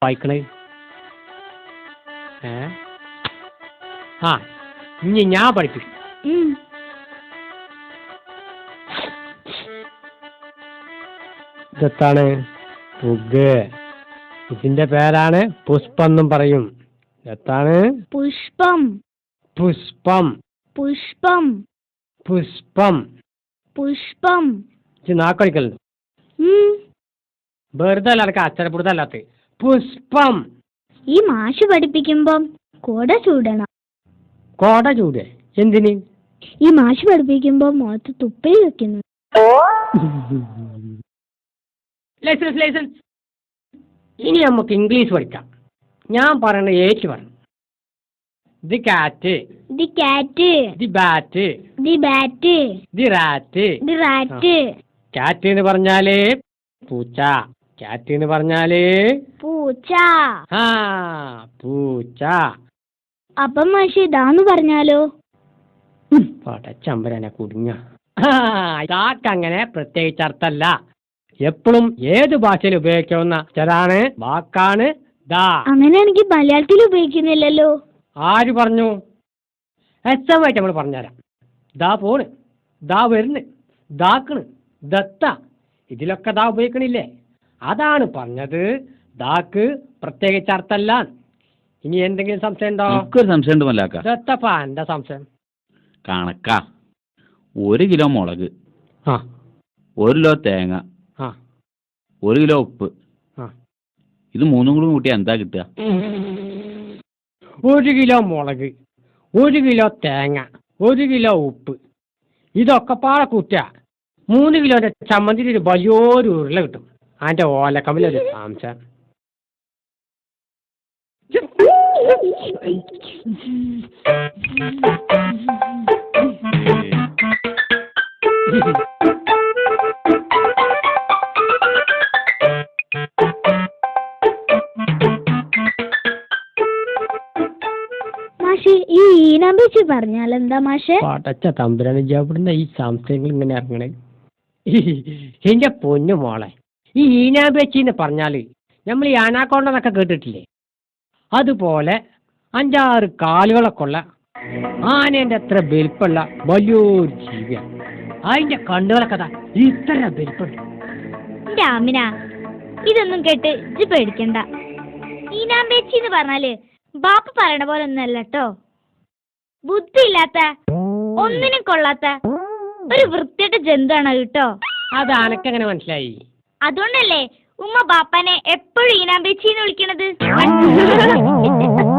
വായിക്കണേ? ആ ഇനി ഞാൻ പഠിപ്പിക്കും. ഇതെത്താണ്? പുഗ്. ഇതിന്റെ പേരാണ് പുഷ്പം എന്നും പറയും. എത്താണ്? പുഷ്പം. പുഷ്പം. പുഷ്പം. പുഷ്പം. പുഷ്പം. നാക്കളിക്കലുണ്ട്. വെറുതെ അല്ലാത്ത അച്ചടപ്പെടുത്തല്ലാത്ത പുഷ്പം. ഈ മാഷ് പഠിപ്പിക്കുമ്പം കോട ചൂടണം. കോട ചൂട് എന്തിന്? ഈ മാഷ് പഠിപ്പിക്കുമ്പോ മുഖത്ത് തുപ്പി വെക്കുന്നു. Licence licence. ഇനി നമുക്ക് ഇംഗ്ലീഷ് പഠിക്കാം. ഞാൻ പറയണ ഏറ്റു പറഞ്ഞു. ദി കാറ്റ്. ദി കാറ്റ്. The bat. The bat. The rat. The rat. കാറ്റ് എന്ന് പറഞ്ഞാല് പൂച്ച. കാറ്റ് എന്ന് പറഞ്ഞാല് പൂച്ച. ആ പൂച്ച. അപ്പം മാഷ് ഇതാന്ന് പറഞ്ഞാലോ? പടച്ചമ്പരനെ കുടുങ്ങ. അങ്ങനെ പ്രത്യേകിച്ച് അർത്ഥല്ല. എപ്പോഴും ഏത് ഭാഷയിൽ ഉപയോഗിക്കാവുന്ന അക്ഷരാണ്, വാക്കാണ് ദാ. അങ്ങനെ എനിക്ക് മലയാളത്തിൽ ഉപയോഗിക്കുന്നില്ലല്ലോ. ആര് പറഞ്ഞു? വ്യക്തമായിട്ട് നമ്മൾ പറഞ്ഞുതരാം. ദാ പോണ്, ദാ വരുന്ന്, ദാക്കണ്, ദത്ത, ഇതിലൊക്കെ ദാ ഉപയോഗിക്കണില്ലേ? അതാണ് പറഞ്ഞത്. ദാക്ക് പ്രത്യേകിച്ച് അർത്ഥല്ല. ഇനി എന്തെങ്കിലും സംശയം ഉണ്ടോ? സംശയം ദത്തപ്പാ എന്താ സംശയം? കണക്ക 1 കിലോ മുളക്, 1 കിലോ തേങ്ങ, 1 കിലോ ഉപ്പ്, ഇത് 3 കൂടി കൂട്ടി എന്താ കിട്ടുക? 1 കിലോ മുളക്, 1 കിലോ തേങ്ങ, 1 കിലോ ഉപ്പ്, ഇതൊക്കെ പാടെ കൂട്ടുക 3 കിലോന്റെ ചമ്മന്തി ഒരു വലിയൊരു ഉരുള കിട്ടും. അതിന്റെ ഓലക്കമ്മിലൊരു സംശയം. മാഷെ ഈ ഈനാമ്പേച്ചി പറഞ്ഞാൽ എന്താ മാഷെ? പടച്ച തമ്പുരാന് ഇവിടുന്ന് ഈ സംശയങ്ങൾ ഇങ്ങനെ ഇറങ്ങണേ. എന്റെ പൊന്നു മോളെ, ഈ ഈനാമ്പേച്ചി എന്ന് പറഞ്ഞാല് നമ്മൾ ഈ അനാക്കോണ്ടെന്നൊക്കെ കേട്ടിട്ടില്ലേ? അതുപോലെ 5-6 കാലുകളൊക്കെ ഉള്ള ആനേന്റെ അത്ര വലിപ്പമുള്ള വലിയൊരു ജീവിയാണ്. അതിന്റെ കണ്ണുകളൊക്കെ ഇത്ര വലിപ്പമുണ്ട്. എന്റെ ആമിന, ഇതൊന്നും കേട്ട് ഇജ്ജ് പേടിക്കണ്ട. ഈനാമ്പേച്ചി എന്ന് പറഞ്ഞാല് ബാപ്പ പറയണ പോലെ ഒന്നല്ല കേട്ടോ. ബുദ്ധിയില്ലാത്ത, ഒന്നിനും കൊള്ളാത്ത ഒരു വൃത്തിയുടെ ജന്തുവാണ് കേട്ടോ. അത് അനക്കെങ്ങനെ മനസ്സിലായി? അതുകൊണ്ടല്ലേ ഉമ്മ ബാപ്പാനെ എപ്പോഴും ഈനാമ്പേച്ചി എന്ന് വിളിക്കണത്.